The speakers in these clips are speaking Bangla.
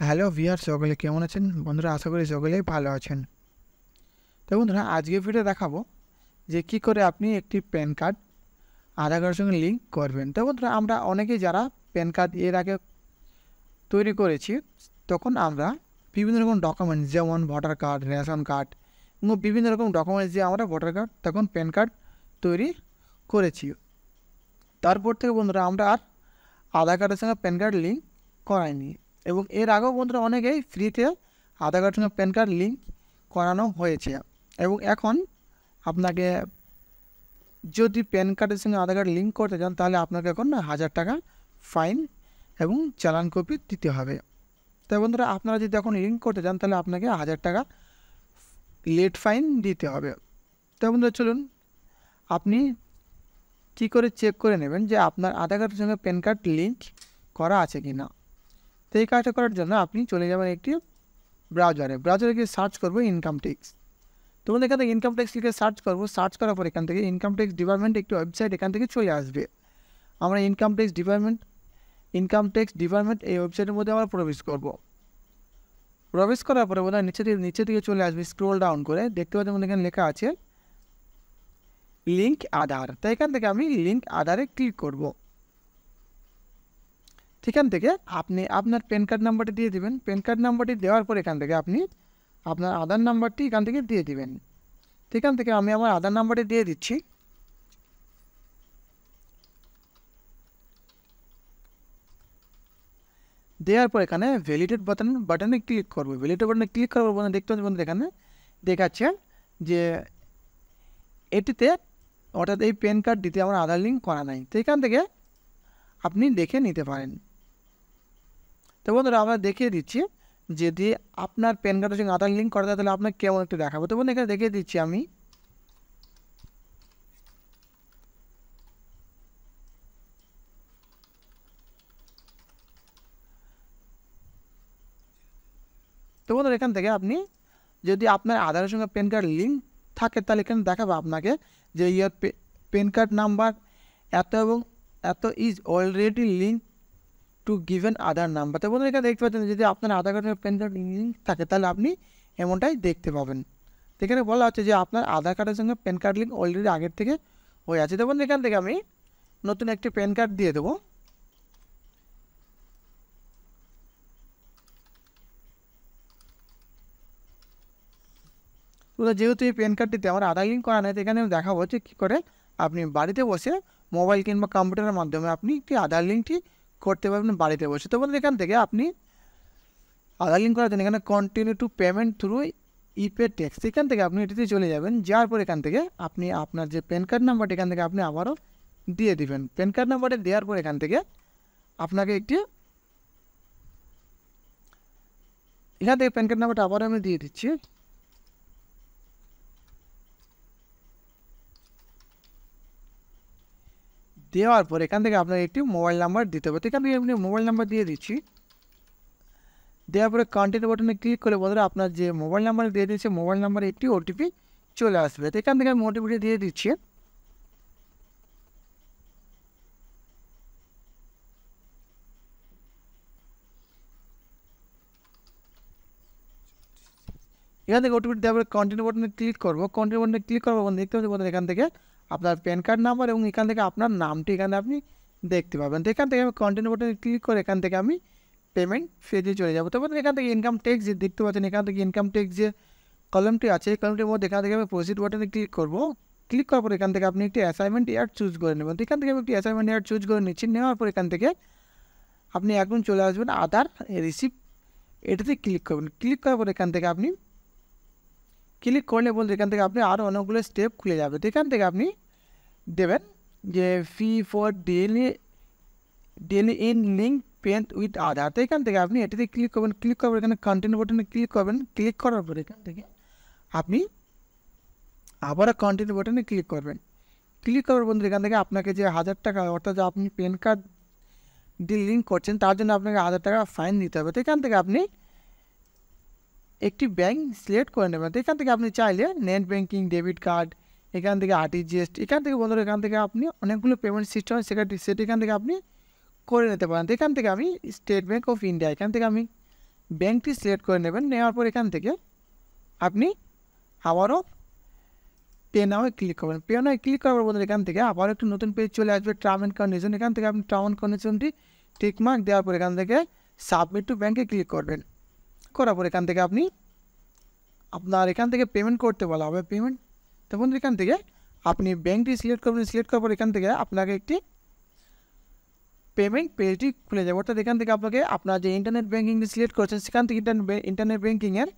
হ্যালো ভিউয়ার, সকলে কেমন আছেন বন্ধুরা? আশা করি সকলেই ভালো আছেন। তো বন্ধুরা, আজকে ভিডিও দেখাবো যে কি করে আপনি একটি প্যান কার্ড আধার কার্ডের সঙ্গে লিঙ্ক করবেন। তো বন্ধুরা, আমরা অনেকেই যারা প্যান কার্ড এর আগে তৈরি করেছি, তখন আমরা বিভিন্ন রকম ডকুমেন্টস যেমন ভোটার কার্ড, রেশন কার্ড এবং বিভিন্ন রকম ডকুমেন্টস দিয়ে আমরা ভোটার কার্ড তখন প্যান কার্ড তৈরি করেছি। তারপর থেকে বন্ধুরা আমরা আর আধার কার্ডের সঙ্গে প্যান কার্ড লিঙ্ক করাইনি, এবং এর আগেও বন্ধুরা অনেকেই ফ্রিতে আধার কার্ডের সঙ্গে প্যান কার্ড লিঙ্ক করানো হয়েছে। এবং এখন আপনাকে যদি প্যান কার্ডের সঙ্গে আধার কার্ড লিঙ্ক করতে চান, তাহলে আপনাকে এখন 1000 টাকা ফাইন এবং চালান কপি দিতে হবে। তাই বন্ধুরা, আপনারা যদি এখন লিঙ্ক করতে চান, তাহলে আপনাকে 1000 টাকা লেট ফাইন দিতে হবে। তাই বন্ধুরা, চলুন আপনি কী করে চেক করে নেবেন যে আপনার আধার কার্ডের সঙ্গে প্যান কার্ড লিঙ্ক করা আছে কি না। তো এই কাজটা করার জন্য আপনি চলে যাবেন একটি ব্রাউজারে গিয়ে সার্চ করবো ইনকাম ট্যাক্স। তো বন্ধু, এখান থেকে ইনকাম ট্যাক্স লিখে সার্চ করবো। সার্চ করার পর এখান থেকে ইনকাম ট্যাক্স ডিপার্টমেন্ট একটি ওয়েবসাইট এখান থেকে চলে আসবে। আমরা ইনকাম ট্যাক্স ডিপার্টমেন্ট এই ওয়েবসাইটের মধ্যে আমরা প্রবেশ করব। প্রবেশ করার পরে বোধহয় নিচে দিকে চলে আসবে, স্ক্রোল ডাউন করে দেখতে পাচ্ছেন এখানে লেখা আছে লিঙ্ক আধার। তো এখান থেকে আমি লিঙ্ক আধারে ক্লিক করব। সেখান থেকে আপনি আপনার প্যান কার্ড নাম্বারটি দিয়ে দেবেন। প্যান কার্ড নাম্বারটি দেওয়ার পর এখান থেকে আপনি আপনার আধার নাম্বারটি এখান থেকে দিয়ে দেবেন। সেখান থেকে আমি আমার আধার নাম্বারটি দিয়ে দিচ্ছি। দেওয়ার পর এখানে ভ্যালিডেট বাটনে ক্লিক করবো। ভ্যালিডেট বাটনে ক্লিক করার পর দেখতে পাচ্ছেন বন্ধুরা, এখানে দেখাচ্ছে যে এটিতে অর্থাৎ এই প্যান কার্ডটিতে আমার আধার লিঙ্ক করা নাই। তো এখান থেকে আপনি দেখে নিতে পারেন। তো বন্ধুরা, আমরা দেখিয়ে দিচ্ছি যদি আপনার প্যান কার্ডের সঙ্গে আধার লিঙ্ক করা যায় তাহলে আপনাকে কেমন একটু দেখাবো। তো বন্ধু, এখানে দেখিয়ে দিচ্ছি আমি। তো বন্ধুরা, এখান থেকে আপনি যদি আপনার আধারের সঙ্গে প্যান কার্ড লিঙ্ক থাকে, তাহলে এখানে দেখাবো আপনাকে যে ইয়ার প্যান কার্ড নাম্বার এত এবং এত is already link to given Aadhaar number. তো বন্ধুরা, এখানে দেখতে পাচ্ছেন যদি আপনার আধার কার্ডের প্যান কার্ড লিঙ্ক থাকে তাহলে আপনি এমনটাই দেখতে পাবেন। এখানে বলা হচ্ছে যে আপনার আধার কার্ডের সঙ্গে প্যান কার্ড লিঙ্ক অলরেডি আগের থেকে হয়ে আছে। তো বন্ধুরা, এখান থেকে আমি নতুন একটি প্যান কার্ড দিয়ে দেবো। তো যেহেতু এই প্যান কার্ডটিতে আমার আধার লিঙ্ক করা নেই, এখানে আমি দেখাবো যে কী করে আপনি বাড়িতে বসে মোবাইল কিংবা কম্পিউটারের মাধ্যমে আপনি একটি আধার লিঙ্কটি করতে পারবেন বাড়িতে বসে। তো বন্ধুরা, এখান থেকে আপনি আধার লিঙ্ক করার জন্য এখানে continue to payment through ইপে tax, এখান থেকে আপনি এটিতে চলে যাবেন। যাওয়ার পর এখান থেকে আপনি আপনার যে প্যান কার্ড নাম্বারটি এখান থেকে আপনি আবারও দিয়ে দিবেন। প্যান কার্ড নাম্বারটি দেওয়ার পর এখান থেকে আপনাকে এখান থেকে প্যান কার্ড নাম্বারটা আবারও আমি দিয়ে দিচ্ছি। দেওয়ার পর এখান থেকে আপনাকে একটি মোবাইল নাম্বার দিতে হবে। তো এখান থেকে আপনি মোবাইল নাম্বার দিয়ে দিচ্ছি। দেওয়ার পরে কন্টিনিউ বাটনে ক্লিক করে বন্ধুরা আপনার যে মোবাইল নাম্বার দিয়ে দিচ্ছে মোবাইল নাম্বারে একটি ওটিপি চলে আসবে। তো এখান থেকে আমি ওটিপিটি দিয়ে দিচ্ছি। এখান থেকে ওটিপি দেওয়ার পরে কন্টিনিউ বাটনে ক্লিক করবো। কন্টিনিউ বাটনে ক্লিক করবো দেখতে পাচ্ছি বন্ধুরা, এখান থেকে আপনার প্যান কার্ড নাম্বার এবং এখান থেকে আপনার নামটি এখানে আপনি দেখতে পাবেন। তো এখান থেকে আমি কন্টিনিউ বাটনে ক্লিক করে এখান থেকে আমি পেমেন্ট ফেজে চলে যাবো। তো বন্ধুরা, এখান থেকে ইনকাম ট্যাক্স যে দেখতে পাচ্ছেন, এখান থেকে ইনকাম ট্যাক্স যে কলমটি আছে এই কলমটির মধ্যে এখান থেকে আমি প্রসিড বাটনে ক্লিক করবো। ক্লিক করার পর এখান থেকে আপনি একটি অ্যাসাইনমেন্ট ইয়ার চুজ করে নেবেন। তো এখান থেকে আমি একটি অ্যাসাইনমেন্ট ইয়ার চুজ করে নিচ্ছি। নেওয়ার পর এখান থেকে আপনি এখন চলে আসবেন আধার রিসিপ্ট, এটাতে ক্লিক করবেন। ক্লিক করার পর এখান থেকে আপনি ক্লিক করলে বলতে এখান থেকে আপনি আরও অনেকগুলো স্টেপ খুলে যাবে। তো এখান থেকে আপনি দেবেন যে fee for delay in link PAN with Aadhaar. তো এখান থেকে আপনি এটাতে ক্লিক করবেন। ক্লিক করার পর এখানে কন্টিনিউ বাটনে ক্লিক করবেন। ক্লিক করার পর এখান থেকে আপনি আবারও কন্টিনিউ বাটনে ক্লিক করবেন। ক্লিক করার বন্ধু এখান থেকে আপনাকে যে 1000 টাকা অর্থাৎ আপনি প্যান কার্ড দিয়ে লিঙ্ক করছেন তার জন্য আপনাকে 1000 টাকা ফাইন দিতে হবে। তো এখান থেকে আপনি একটি ব্যাঙ্ক সিলেক্ট করে নেবেন। তো এখান থেকে আপনি চাইলে নেট ব্যাঙ্কিং, ডেবিট কার্ড, এখান থেকে আরটিজিএস, এখান থেকে বন্ধুরা এখান থেকে আপনি অনেকগুলো পেমেন্ট সিস্টেম সেটি এখান থেকে আপনি করে নিতে পারেন। তো এখান থেকে আমি স্টেট ব্যাঙ্ক অফ ইন্ডিয়া এখান থেকে আমি ব্যাঙ্কটি সিলেক্ট করে নেবেন। নেওয়ার পর এখান থেকে আপনি আবারও পে নাও ক্লিক করবেন। পে নাও ক্লিক করার পর বন্ধুরা এখান থেকে আবার একটু নতুন পেজ চলে আসবে, টার্ম অ্যান্ড কন্ডিশন। এখান থেকে আপনি টার্ম অ্যান্ড কন্ডিশনটি টিক মার্ক দেওয়ার পর এখান থেকে সাবমিট টু ব্যাঙ্কে ক্লিক করবেন। করার পর এখান থেকে আপনি আপনার এখান থেকে পেমেন্ট করতে বলা হবে, পেমেন্ট। তো বন্ধুরা এখান থেকে আপনি ব্যাঙ্কটি সিলেক্ট করবেন। সিলেক্ট করার পর এখান থেকে আপনাকে একটি পেমেন্ট পেজটি খুলে যাবে। অর্থাৎ এখান থেকে আপনাকে আপনার যে ইন্টারনেট ব্যাঙ্কিংটি সিলেক্ট করছেন সেখান থেকে ইন্টারনেট ব্যাঙ্কিংয়ের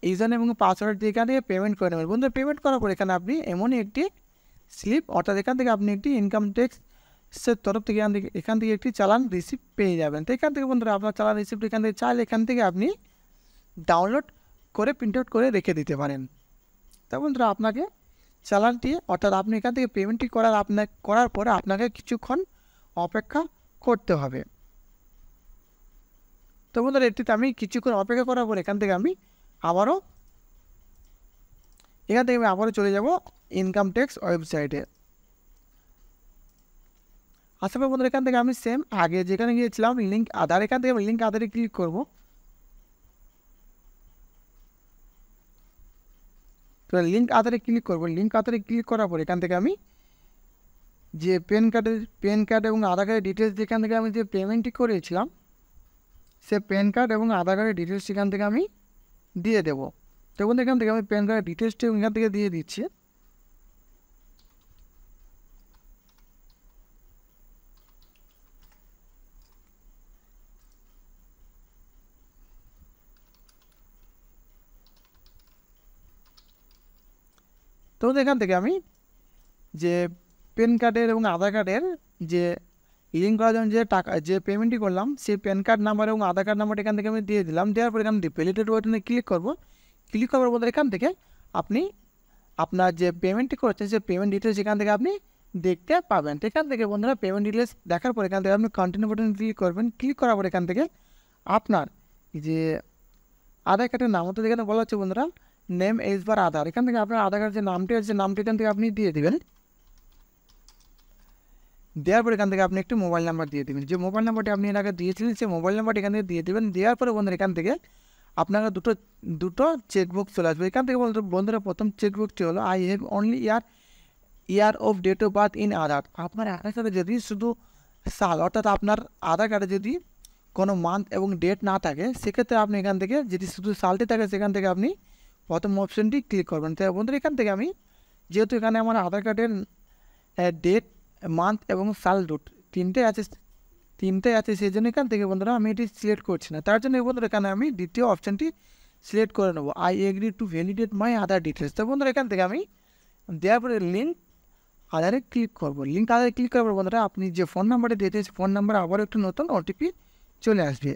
ইউজার এবং পাসওয়ার্ড দিয়ে এখান থেকে পেমেন্ট করে নেবেন। বন্ধুরা পেমেন্ট করার পর এখানে আপনি এমনই একটি স্লিপ, অর্থাৎ এখান থেকে আপনি একটি ইনকাম ট্যাক্সের তরফ থেকে এখান থেকে একটি চালান রিসিপ্ট পেয়ে যাবেন। তো এখান থেকে বন্ধুরা আপনার চালান রিসিপ্ট এখান থেকে চাইলে এখান থেকে আপনি ডাউনলোড করে প্রিন্ট আউট করে রেখে দিতে পারেন। তো বন্ধুরা আপনাকে চালানটি, অর্থাৎ আপনি এখান থেকে পেমেন্টটি করার পরে আপনাকে কিছুক্ষণ অপেক্ষা করতে হবে। তো বন্ধুরা এটিতে আমি কিছুক্ষণ অপেক্ষা করার পর এখান থেকে আমি আবারও চলে যাব ইনকাম ট্যাক্স ওয়েবসাইটে। আসার পর বন্ধুরা এখান থেকে আমি সেম আগে যেখানে গিয়েছিলাম লিঙ্ক আধার, এখান থেকে আমি লিঙ্ক আধারে ক্লিক করব। তো লিঙ্ক আধারে ক্লিক করব। লিঙ্ক আধারে ক্লিক করার পর এখান থেকে আমি যে প্যান কার্ড এবং আধার কার্ডের ডিটেলস যেখান থেকে আমি যে পেমেন্টটি করেছিলাম সে প্যান কার্ড এবং আধার কার্ডের ডিটেলস এখান থেকে আমি দিয়ে দেবো। তো বন্ধু এখান থেকে আমি প্যান কার্ডের ডিটেলসটি এখান থেকে দিয়ে দিচ্ছি। তো এখান থেকে আমি যে প্যান কার্ডের এবং আধার কার্ডের যে লিঙ্ক করার জন্য যে পেমেন্টটি করলাম সেই প্যান কার্ড নাম্বার এবং আধার কার্ড নাম্বারটা এখান থেকে আমি দিয়ে দিলাম। দেওয়ার পর এখান থেকে ভ্যালিডেট বাটনে ক্লিক করব। ক্লিক করার পর এখান থেকে আপনি আপনার যে পেমেন্টটি করেছেন সেই পেমেন্ট ডিটেলস এখান থেকে আপনি দেখতে পাবেন। এখান থেকে বন্ধুরা পেমেন্ট ডিটেলস দেখার পর এখান থেকে আপনি কন্টিনিউ বাটনে ক্লিক করবেন। ক্লিক করার পর এখান থেকে আপনার যে আধার কার্ডের নাম, অর্থাৎ এখানে বলা হচ্ছে বন্ধুরা নেম এজ বার আধার, এখান থেকে আপনার আধার কার্ডের যে নামটি আছে নামটি এখান থেকে আপনি দিয়ে দেবেন। দেওয়ার পর এখান থেকে আপনি একটি মোবাইল নাম্বার দিয়ে দেবেন। যে মোবাইল নাম্বারটি আপনি এর আগে দিয়েছিলেন সেই মোবাইল নাম্বারটি এখান থেকে দিয়ে দেবেন। দেওয়ার পরে বন্ধুরা এখান থেকে আপনারা দুটো চেকবুক চলে আসবে। এখান থেকে বন্ধুরা প্রথম চেকবুকটি হলো I have only year of date of birth in Aadhaar. আপনার আধার কার্ডে যদি শুধু সাল, অর্থাৎ আপনার আধার কার্ডে যদি কোনো মান্থ এবং ডেট না থাকে সেক্ষেত্রে আপনি এখান থেকে যদি শুধু সালটি থাকে সেখান থেকে আপনি প্রথম অপশনটি ক্লিক করবেন। তাই বন্ধুরা এখান থেকে আমি যেহেতু এখানে আমার আধার কার্ডের ডেট, মান্থ এবং সাল তিনটে আছে সেই জন্য এখান থেকে বন্ধুরা আমি এটি সিলেক্ট করছি না। তার জন্য বন্ধুরা এখানে আমি দ্বিতীয় অপশানটি সিলেক্ট করে নেবো, I agree to validate my Aadhaar details. তো বন্ধুরা এখান থেকে আমি দেওয়ার পরে লিঙ্ক আধারে ক্লিক করবো। লিঙ্ক আধারে ক্লিক করার পর বন্ধুরা আপনি যে ফোন নাম্বারটা দিয়েছেন ফোন নাম্বারে আবার একটু নতুন ওটিপি চলে আসবে।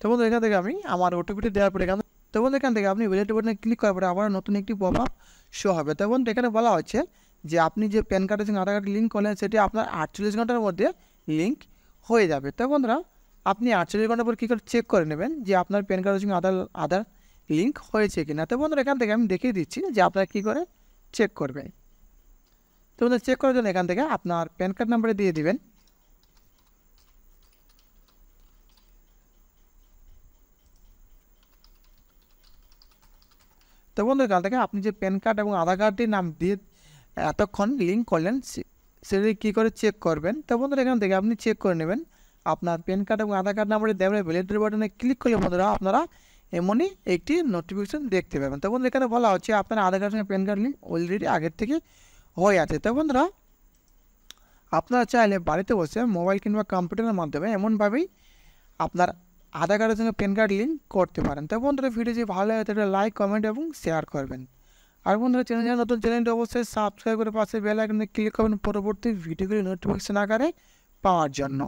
তো বন্ধুরা এখান থেকে আমি আমার ওটিপিটি দেওয়ার পরে এখান থেকে আপনি ভ্যালিডেট বাটনে ক্লিক করার পরে আবার নতুন একটি পপ আপ শো হবে। তো বন্ধু এখানে বলা হচ্ছে যে আপনি যে প্যান কার্ডের সঙ্গে আধার কার্ড লিঙ্ক করলেন সেটি আপনার 48 ঘন্টার মধ্যে লিঙ্ক হয়ে যাবে। তো বন্ধুরা আপনি 48 ঘন্টা পর কী করে চেক করে নেবেন যে আপনার প্যান কার্ডের সঙ্গে আধার লিঙ্ক হয়েছে কি না। তো বন্ধুরা এখান থেকে আমি দেখিয়ে দিচ্ছি যে আপনারা কী করে চেক করবেন। তো বন্ধুরা চেক করার জন্য এখান থেকে আপনার প্যান কার্ড নাম্বারে দিয়ে দিবেন। তো বন্ধু এখান থেকে আপনি যে প্যান কার্ড এবং আধার কার্ডটির নাম দিয়ে এতক্ষণ লিঙ্ক করলেন সেটি কী করে চেক করবেন। তো বন্ধুরা এখান থেকে আপনি চেক করে নেবেন আপনার প্যান কার্ড এবং আধার কার্ড নাম্বারে দেওয়া ভ্যালিডেট বাটনে ক্লিক করলে বন্ধুরা আপনারা এমনই একটি নোটিফিকেশন দেখতে পাবেন। তো বন্ধুরা এখানে বলা হচ্ছে আপনার আধার কার্ডের সঙ্গে প্যান কার্ড লিঙ্ক অলরেডি আগের থেকে হয়ে আছে। তো বন্ধুরা আপনারা চাইলে বাড়িতে বসে মোবাইল কিংবা কম্পিউটারের মাধ্যমে এমনভাবেই আপনার আধার কার্ডের সঙ্গে প্যান কার্ড লিঙ্ক করতে পারেন। তো বন্ধুরা ভিডিও যদি ভালো লাগে তাহলে লাইক, কমেন্ট এবং শেয়ার করবেন। আর বন্ধুরা নতুন চ্যানেলটি অবশ্যই সাবস্ক্রাইব করে পাশে বেল আইকনে ক্লিক করবেন পরবর্তী ভিডিওগুলি নোটিফিকেশন আকারে পাওয়ার জন্য।